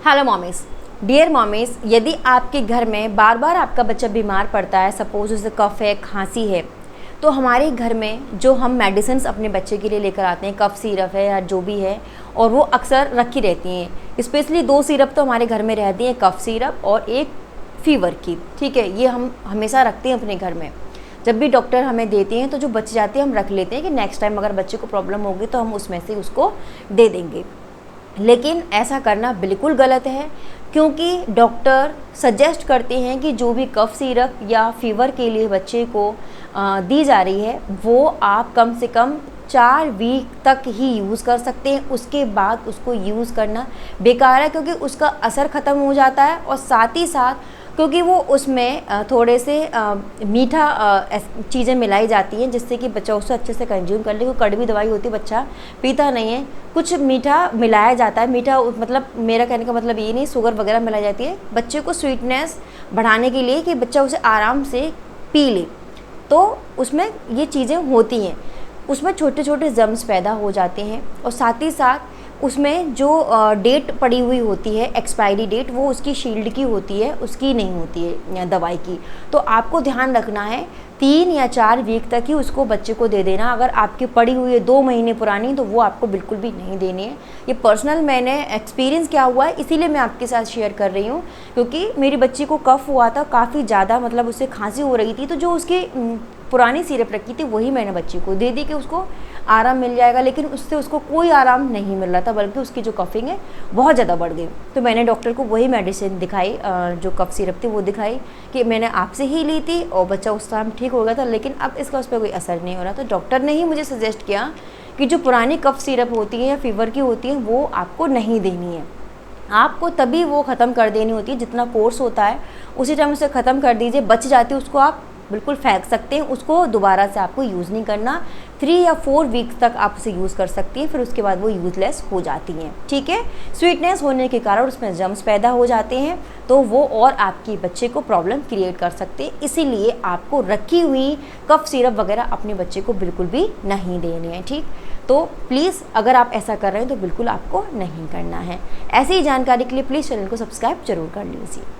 Hello mommies, dear mommies, यदि आपके घर में बार बार आपका बच्चा बीमार पड़ता है, सपोज़ उसे कफ़ है, खांसी है, तो हमारे घर में जो हम मेडिसिन्स अपने बच्चे के लिए लेकर आते हैं, कफ़ सिरप है या जो भी है, और वो अक्सर रखी रहती हैं। स्पेशली 2 सिरप तो हमारे घर में रहती हैं, कफ़ सिरप और एक फ़ीवर की। ठीक है, ये हम हमेशा रखते हैं अपने घर में। जब भी डॉक्टर हमें देते हैं तो जो बच जाते हैं हम रख लेते हैं कि नेक्स्ट टाइम अगर बच्चे को प्रॉब्लम होगी तो हम उसमें से उसको दे देंगे। लेकिन ऐसा करना बिल्कुल गलत है, क्योंकि डॉक्टर सजेस्ट करते हैं कि जो भी कफ़ सिरप या फ़ीवर के लिए बच्चे को दी जा रही है वो आप कम से कम 4 वीक तक ही यूज़ कर सकते हैं। उसके बाद उसको यूज़ करना बेकार है, क्योंकि उसका असर ख़त्म हो जाता है और साथ ही साथ क्योंकि वो उसमें थोड़े से मीठा चीज़ें मिलाई जाती हैं जिससे कि बच्चा उसे अच्छे से कंज्यूम कर ले। क्योंकि कड़वी दवाई होती है, बच्चा पीता नहीं है, कुछ मीठा मिलाया जाता है। मीठा मतलब मेरा कहने का मतलब ये नहीं, शुगर वगैरह मिलाई जाती है बच्चे को स्वीटनेस बढ़ाने के लिए कि बच्चा उसे आराम से पी ले। तो उसमें ये चीज़ें होती हैं, उसमें छोटे छोटे जर्म्स पैदा हो जाते हैं और साथ ही साथ उसमें जो डेट पड़ी हुई होती है, एक्सपायरी डेट, वो उसकी शील्ड की होती है, उसकी नहीं होती है दवाई की। तो आपको ध्यान रखना है 3 या 4 वीक तक ही उसको बच्चे को दे देना। अगर आपकी पड़ी हुई है 2 महीने पुरानी तो वो आपको बिल्कुल भी नहीं देनी है। ये पर्सनल मैंने एक्सपीरियंस क्या हुआ है इसीलिए मैं आपके साथ शेयर कर रही हूँ, क्योंकि मेरी बच्ची को कफ़ हुआ था काफ़ी ज़्यादा, मतलब उससे खांसी हो रही थी, तो जो उसकी पुरानी सिरप रखी थी वही मैंने बच्ची को दे दी कि उसको आराम मिल जाएगा। लेकिन उससे उसको कोई आराम नहीं मिल रहा था, बल्कि उसकी जो कफ़िंग है बहुत ज़्यादा बढ़ गई। तो मैंने डॉक्टर को वही मेडिसिन दिखाई, जो कफ़ सिरप थी वो दिखाई कि मैंने आपसे ही ली थी और बच्चा उस टाइम ठीक हो गया था, लेकिन अब इसका उस पर कोई असर नहीं हो रहा। तो डॉक्टर ने ही मुझे सजेस्ट किया कि जो पुरानी कफ़ सिरप होती है या फ़ीवर की होती है वो आपको नहीं देनी है। आपको तभी वो ख़त्म कर देनी होती है, जितना कोर्स होता है उसी टाइम उसे ख़त्म कर दीजिए। बच जाती है उसको आप बिल्कुल फेंक सकते हैं, उसको दोबारा से आपको यूज़ नहीं करना। 3 या 4 वीक्स तक आप उसे यूज़ कर सकती हैं, फिर उसके बाद वो यूज़लेस हो जाती हैं। ठीक है, स्वीटनेस होने के कारण उसमें जर्म्स पैदा हो जाते हैं, तो वो और आपके बच्चे को प्रॉब्लम क्रिएट कर सकते हैं। इसीलिए आपको रखी हुई कफ़ सिरप वगैरह अपने बच्चे को बिल्कुल भी नहीं देनी है। ठीक, तो प्लीज़ अगर आप ऐसा कर रहे हैं तो बिल्कुल आपको नहीं करना है। ऐसी ही जानकारी के लिए प्लीज़ चैनल को सब्सक्राइब जरूर कर लीजिए।